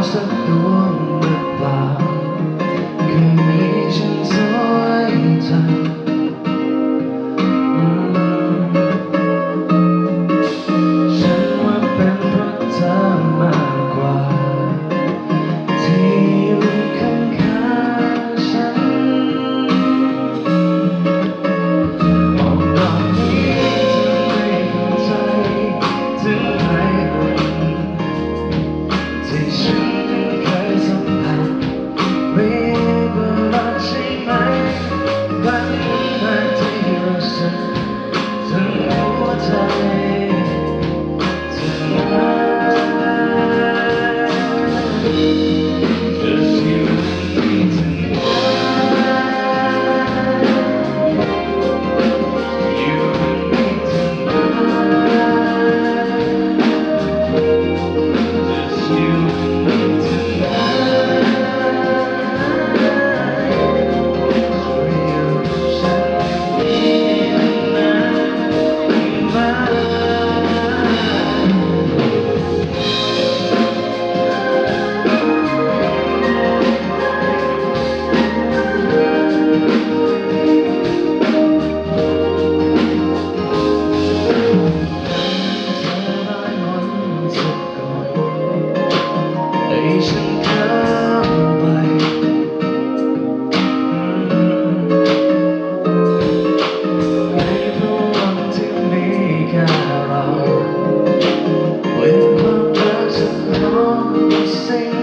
สักดวงหรือเปล่าคืนนี้ฉันสวยจังฉันว่าเป็นเพราะเธอมากกว่าที่อยู่ข้างๆฉันบอกตอนนี้เธอไม่เข้าใจถึงใครที่ฉันเคยสัมผัสมีเวลาใช่ไหมวันแรกที่รู้สึกถึงหัวใจเธอJust you and me tonight You and me tonight Just you and me tonight Sing